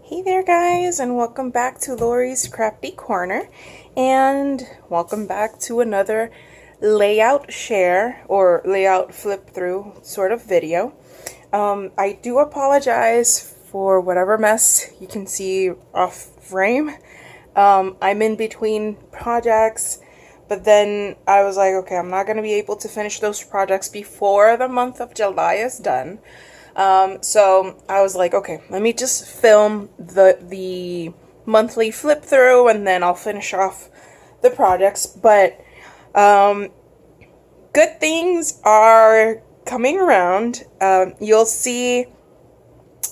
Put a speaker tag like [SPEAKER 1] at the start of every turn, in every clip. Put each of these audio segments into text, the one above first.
[SPEAKER 1] Hey there guys, and welcome back to Lori's Crafty Corner, and welcome back to another layout share or layout flip through sort of video. I do apologize for whatever mess you can see off frame. I'm in between projects, but then I was like, okay, I'm not going to be able to finish those projects before the month of July is done. So I was like, okay, let me just film the monthly flip through and then I'll finish off the projects. But good things are coming around. You'll see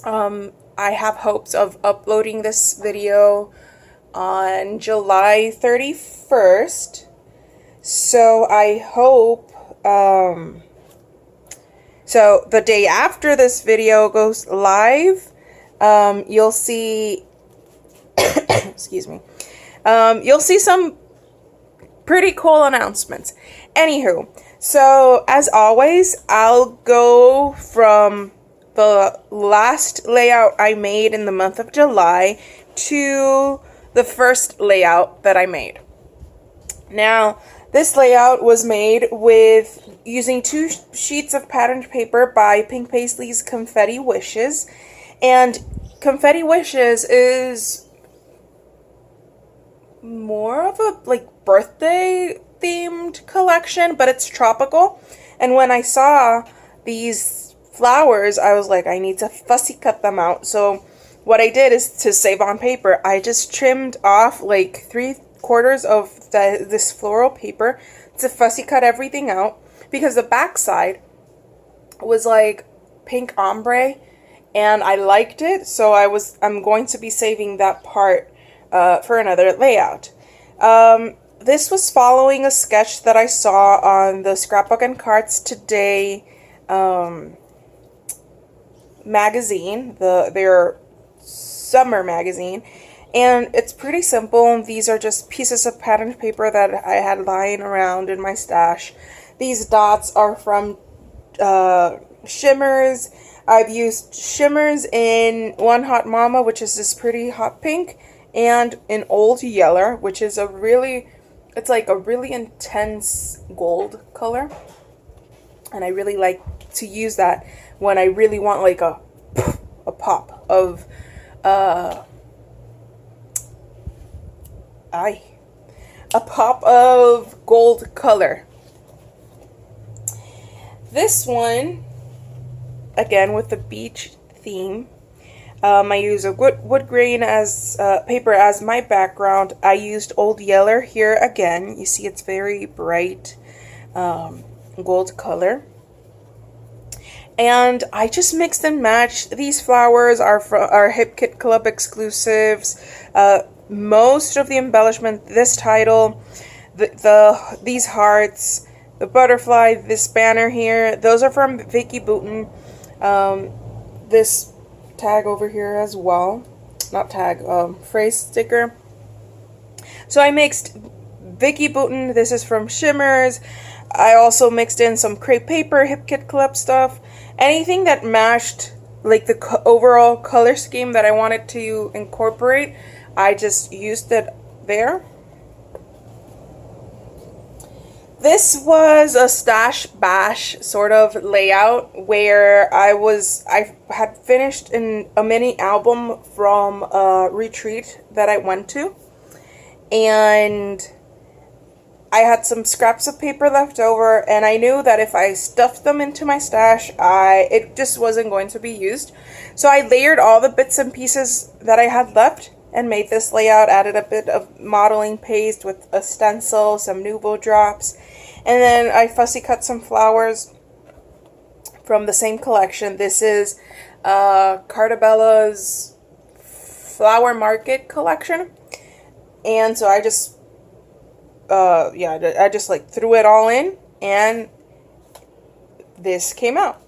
[SPEAKER 1] I have hopes of uploading this video on July 31st. So I hope so the day after this video goes live, you'll see, excuse me, you'll see some pretty cool announcements. Anywho, so as always, I'll go from the last layout I made in the month of July to the first layout that I made. Now, this layout was made with using 2 sheets of patterned paper by Pink Paisley's Confetti Wishes. And Confetti Wishes is more of a birthday themed collection, but it's tropical. And when I saw these flowers, I was like, I need to fussy cut them out. So what I did is, to save on paper, I just trimmed off like 3/4 of this floral paper to fussy cut everything out, because the back side was like pink ombre and I liked it, so I'm going to be saving that part for another layout. This was following a sketch that I saw on the Scrapbook and Cards Today magazine, their summer magazine. And it's pretty simple. These are just pieces of patterned paper that I had lying around in my stash. These dots are from shimmers. I've used shimmers in One Hot Mama, which is this pretty hot pink, and in Old Yeller, which is it's like a really intense gold color. And I really like to use that when I really want like a pop of a pop of gold color. This one, again with the beach theme, I use a wood grain as paper as my background. I used Old Yeller here again. You see it's very bright gold color. And I just mixed and matched. These flowers are Hip Kit Club exclusives. Most of the embellishment, this title, these hearts, the butterfly, this banner here, those are from Vicky Bouton. This tag over here as well, not tag, phrase sticker. So I mixed Vicky Bouton. This is from Shimmers. I also mixed in some crepe paper, Hip Kit Club stuff, anything that matched like the overall color scheme that I wanted to incorporate. I just used it there. This was a stash bash sort of layout where I had finished a mini album from a retreat that I went to, and I had some scraps of paper left over, and I knew that if I stuffed them into my stash, it just wasn't going to be used. So I layered all the bits and pieces that I had left and made this layout, added a bit of modeling paste with a stencil, some Nuvo drops, and then I fussy cut some flowers from the same collection. This is Cartabella's Flower Market collection, and so I just I just like threw it all in, and this came out.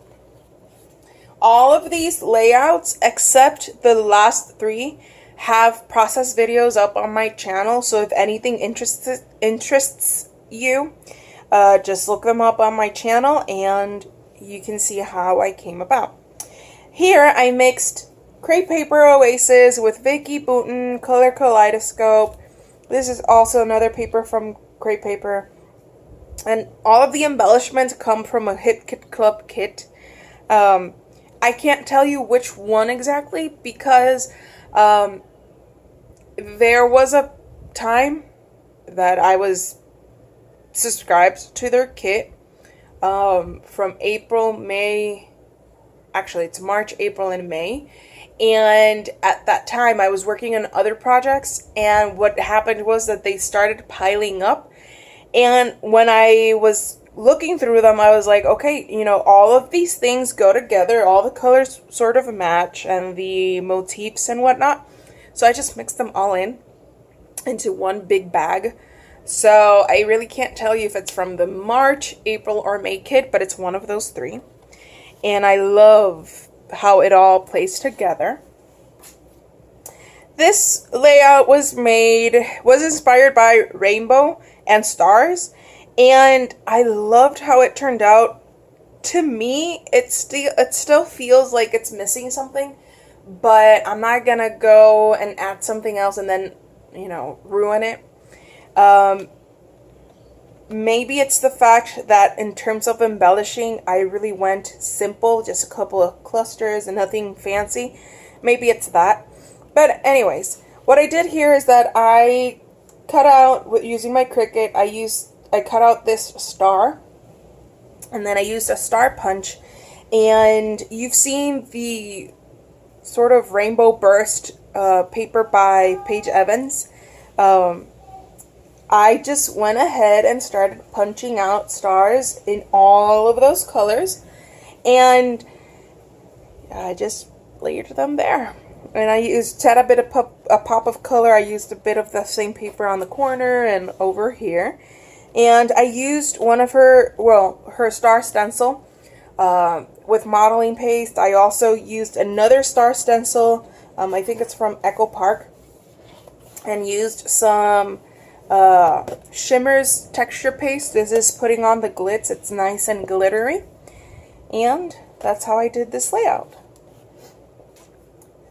[SPEAKER 1] All of these layouts except the last 3 have process videos up on my channel, so if anything interests you, just look them up on my channel and you can see how I came about. Here I mixed Crepe Paper Oasis with Vicky Bouton Color Kaleidoscope. This is also another paper from Crepe Paper. And all of the embellishments come from a Hip Kit Club kit. I can't tell you which one exactly because there was a time that I was subscribed to their kit from April, May. Actually, it's March, April, and May. And at that time, I was working on other projects. And what happened was that they started piling up. And when I was looking through them, I was like, okay, you know, all of these things go together. All the colors sort of match and the motifs and whatnot. So I just mixed them all into one big bag. So I really can't tell you if it's from the March, April, or May kit, but it's one of those three. And I love how it all plays together. This layout was inspired by rainbow and stars, and I loved how it turned out. To me, it still feels like it's missing something, but I'm not gonna go and add something else and then, you know, ruin it. Maybe it's the fact that in terms of embellishing, I really went simple, just a couple of clusters and nothing fancy. Maybe it's that. But anyways, what I did here is that I cut out, using my Cricut, I cut out this star, and then I used a star punch, and you've seen the sort of rainbow burst paper by Paige Evans. I just went ahead and started punching out stars in all of those colors, and I just layered them there. And I had a bit of a pop of color. I used a bit of the same paper on the corner and over here. And I used one of her star stencil with modeling paste. I also used another star stencil. I think it's from Echo Park. And used some Shimmer's texture paste. This is putting on the glitz. It's nice and glittery. And that's how I did this layout.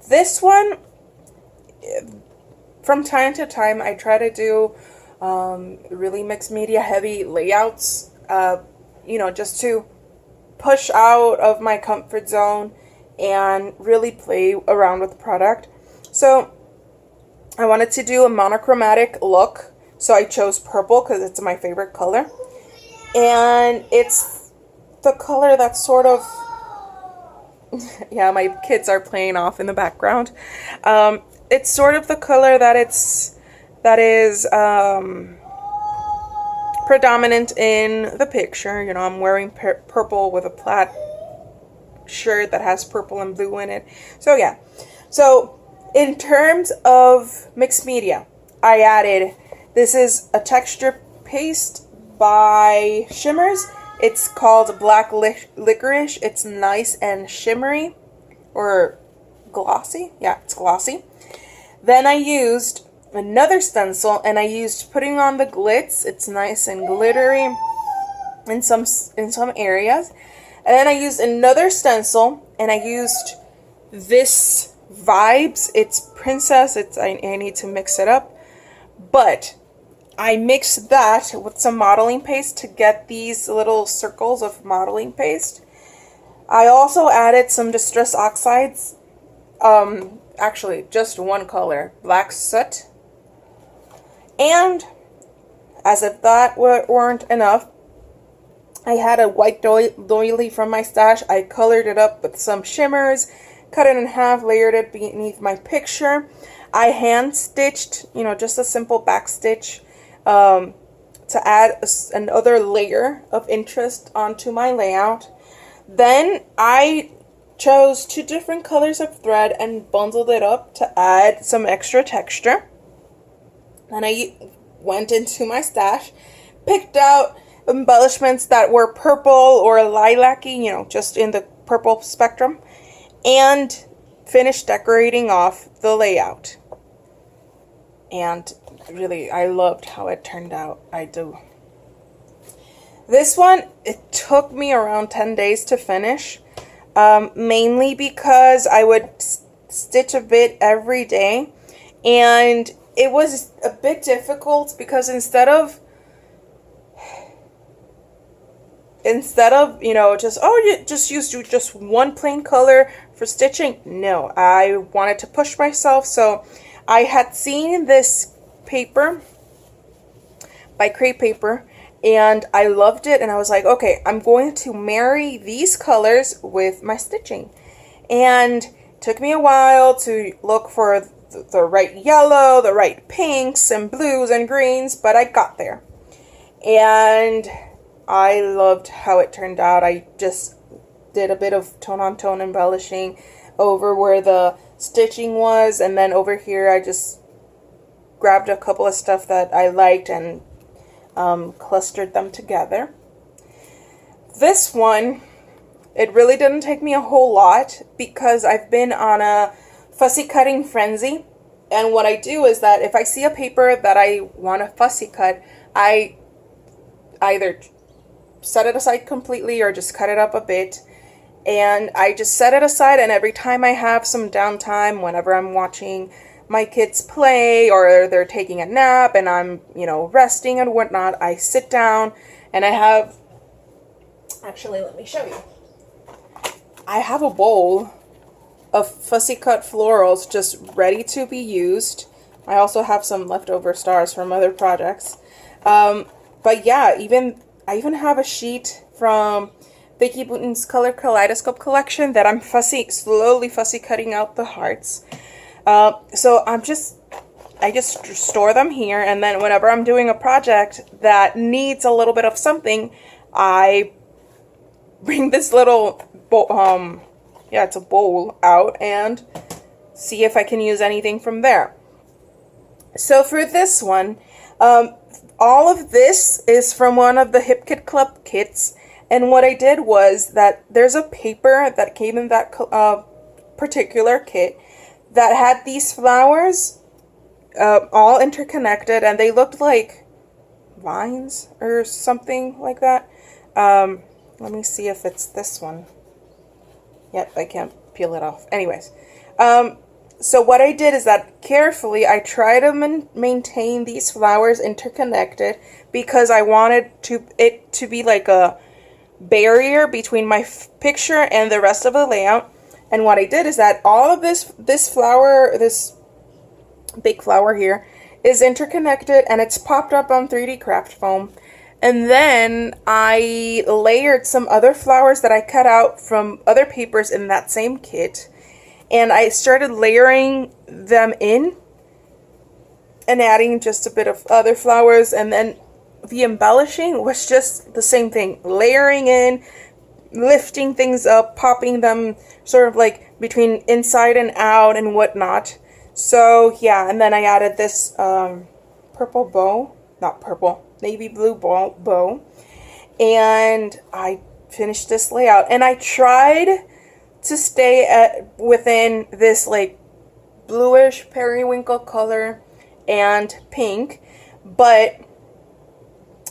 [SPEAKER 1] This one, from time to time, I try to do really mixed media heavy layouts, you know, just to push out of my comfort zone and really play around with the product. So I wanted to do a monochromatic look, so I chose purple because it's my favorite color. And it's the color that's sort of... yeah, my kids are playing off in the background. It's sort of the color that is predominant in the picture. You know, I'm wearing purple with a plaid shirt that has purple and blue in it. So yeah. So in terms of mixed media, I added, this is a texture paste by Shimmers. It's called Black Licorice. It's nice and shimmery, or glossy. Yeah, it's glossy. Then I used another stencil, and I used putting on the glitz. It's nice and glittery in some areas. And then I used another stencil, and I used this Vibes. It's Princess. I need to mix it up, but I mixed that with some modeling paste to get these little circles of modeling paste. I also added some Distress Oxides. Actually, just one color, Black Soot. And as if that weren't enough, I had a white doily from my stash. I colored it up with some shimmers, cut it in half, layered it beneath my picture. I hand stitched, you know, just a simple back stitch to add another layer of interest onto my layout. Then I chose 2 different colors of thread and bundled it up to add some extra texture. Then I went into my stash, picked out embellishments that were purple or lilac-y, you know, just in the purple spectrum, and finished decorating off the layout. And really, I loved how it turned out. I do. This one, it took me around 10 days to finish, mainly because I would stitch a bit every day, and it was a bit difficult because instead of you know, just, oh, you just use just one plain color for stitching, no, I wanted to push myself. So I had seen this paper by Crepe Paper, and I loved it, and I was like, okay, I'm going to marry these colors with my stitching. And it took me a while to look for the right yellow, the right pinks and blues and greens, but I got there. And I loved how it turned out. I just did a bit of tone-on-tone embellishing over where the stitching was, and then over here I just grabbed a couple of stuff that I liked and clustered them together. This one, it really didn't take me a whole lot because I've been on a fussy cutting frenzy, and what I do is that if I see a paper that I want to fussy cut, I either set it aside completely or just cut it up a bit, and I just set it aside, and every time I have some downtime, whenever I'm watching my kids play or they're taking a nap and I'm, you know, resting and whatnot, I sit down and I have, actually, let me show you. I have a bowl of fussy cut florals just ready to be used. I also have some leftover stars from other projects. But yeah, I even have a sheet from Vicky Bouton's Color Kaleidoscope collection that I'm slowly fussy cutting out the hearts. So I just store them here, and then whenever I'm doing a project that needs a little bit of something, I bring this little bowl, it's a bowl out, and see if I can use anything from there. So for this one, all of this is from one of the Hip Kit Club kits, and what I did was that there's a paper that came in that particular kit that had these flowers all interconnected, and they looked like vines or something like that. Let me see if it's this one. Yep, I can't peel it off. Anyways, so what I did is that carefully I try to maintain these flowers interconnected because I wanted it to be like a barrier between my picture and the rest of the layout. And what I did is that all of this flower, this big flower here, is interconnected, and it's popped up on 3D craft foam. And then I layered some other flowers that I cut out from other papers in that same kit, and I started layering them in and adding just a bit of other flowers, and then the embellishing was just the same thing, layering in, lifting things up, popping them sort of like between inside and out and whatnot. So yeah, and then I added this purple bow, not purple, navy blue bow, and I finished this layout, and I tried to stay within this like bluish periwinkle color and pink, but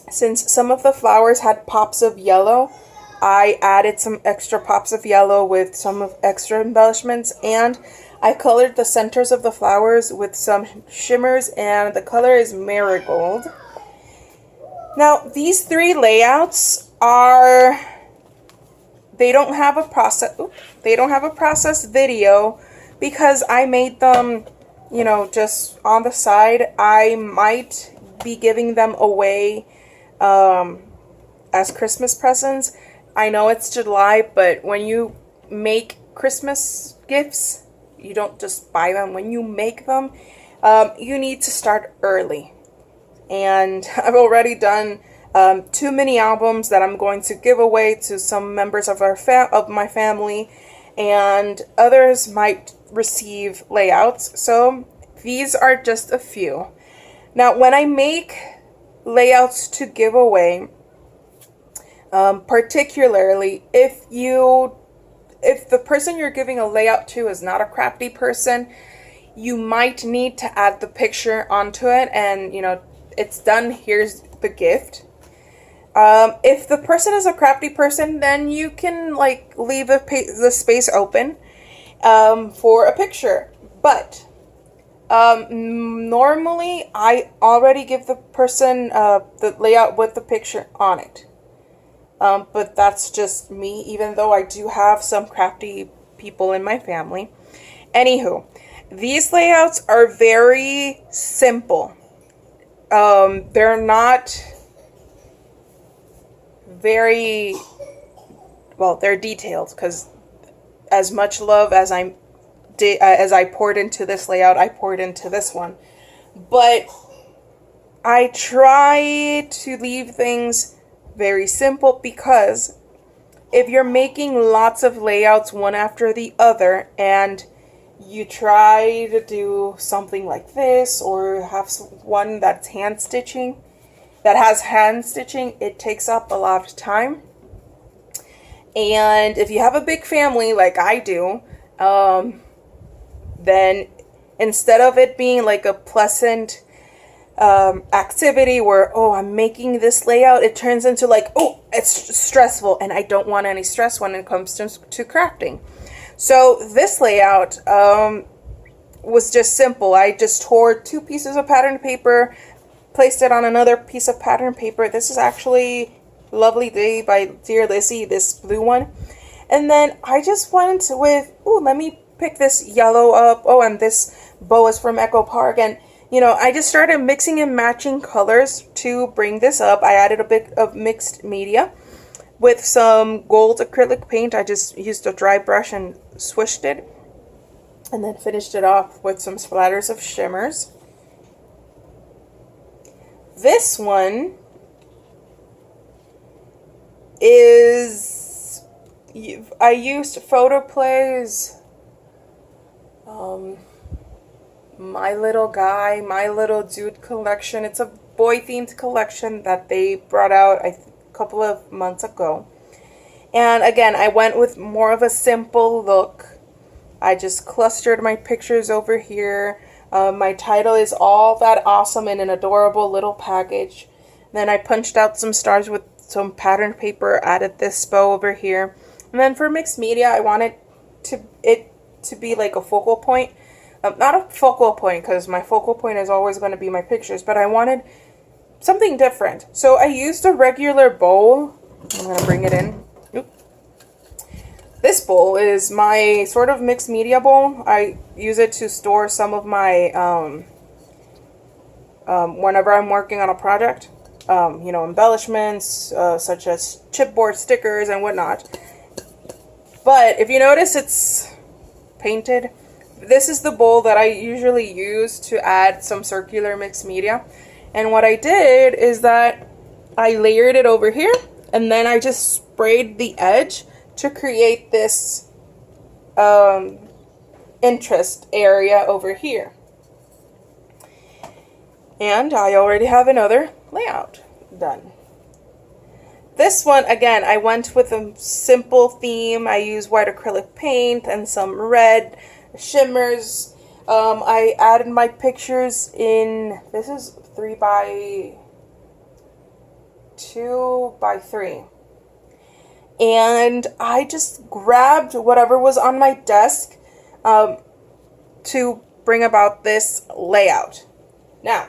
[SPEAKER 1] since some of the flowers had pops of yellow, I added some extra pops of yellow with some of extra embellishments, and I colored the centers of the flowers with some shimmers, and the color is marigold. Now, these three layouts they don't have a process video because I made them, you know, just on the side. I might be giving them away as Christmas presents. I know it's July, but when you make Christmas gifts, you don't just buy them. When you make them, you need to start early. And I've already done 2 mini albums that I'm going to give away to some members of my family, and others might receive layouts. So these are just a few. Now, when I make layouts to give away, particularly if the person you're giving a layout to is not a crafty person, you might need to add the picture onto it, and you know, it's done, here's the gift. If the person is a crafty person, then you can like leave the space open, for a picture. But normally I already give the person the layout with the picture on it. But that's just me, even though I do have some crafty people in my family. Anywho, these layouts are very simple. They're not very, well, they're detailed, because as much love as I poured into this layout, I poured into this one. But I try to leave things very simple, because if you're making lots of layouts one after the other and you try to do something like this, or have one that's hand stitching, it takes up a lot of time. And if you have a big family like I do, then instead of it being like a pleasant activity where, oh, I'm making this layout, it turns into like, oh, it's stressful, and I don't want any stress when it comes to crafting. So this layout was just simple. I just tore 2 pieces of pattern paper, placed it on another piece of pattern paper. This is actually Lovely Day by Dear Lizzie, this blue one. And then I just went with, oh, let me pick this yellow up. Oh, and this bow is from Echo Park. And, you know, I just started mixing and matching colors to bring this up. I added a bit of mixed media with some gold acrylic paint. I just used a dry brush and swished it. And then finished it off with some splatters of shimmers. This one is, I used Photoplay's My Little Guy, My Little Dude collection. It's a boy-themed collection that they brought out a couple of months ago. And again, I went with more of a simple look. I just clustered my pictures over here. My title is All That Awesome in an Adorable Little Package. Then I punched out some stars with some pattern paper, added this bow over here. And then for mixed media, I wanted it to be like a focal point. Not a focal point, because my focal point is always going to be my pictures, but I wanted something different. So I used a regular bowl. I'm going to bring it in. Oop. This bowl is my sort of mixed media bowl. I use it to store some of my, whenever I'm working on a project, you know, embellishments, such as chipboard stickers and whatnot. But if you notice, it's painted. This is the bowl that I usually use to add some circular mixed media. And what I did is that I layered it over here, and then I just sprayed the edge to create this interest area over here. And I already have another layout done. This one, again, I went with a simple theme. I used white acrylic paint and some red shimmers. I added my pictures in, this is 3 by 2 by 3. And I just grabbed whatever was on my desk to bring about this layout. Now,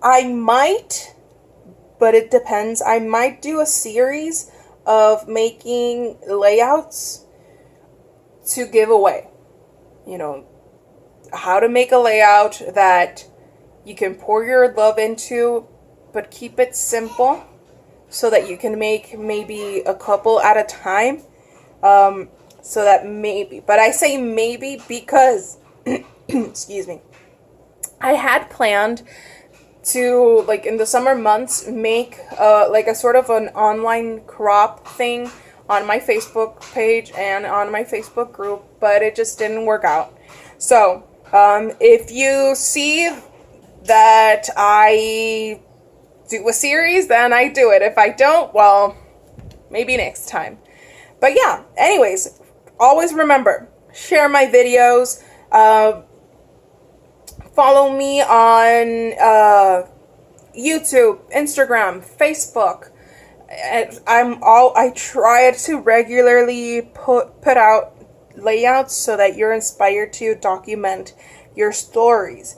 [SPEAKER 1] I might, but it depends, I might do a series of making layouts to give away. You know, how to make a layout that you can pour your love into, but keep it simple so that you can make maybe a couple at a time. So that maybe, but I say maybe because, excuse me, I had planned to, like, in the summer months, make like a sort of an online crop thing on my Facebook page and on my Facebook group, but it just didn't work out. So if you see that I do a series, then I do it. If I don't, well, maybe next time. But yeah, anyways, always remember, share my videos, follow me on YouTube, Instagram, Facebook. I try to regularly put out layouts so that you're inspired to document your stories.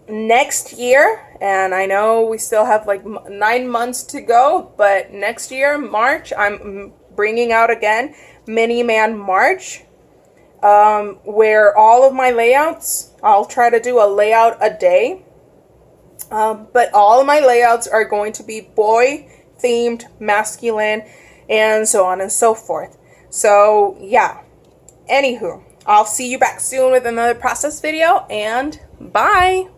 [SPEAKER 1] Next year, and I know we still have like 9 months to go, but next year, March, I'm bringing out again Mini Man March, where all of my layouts, I'll try to do a layout a day, but all of my layouts are going to be boy themed, masculine, and so on and so forth. So yeah, anywho, I'll see you back soon with another process video, and bye!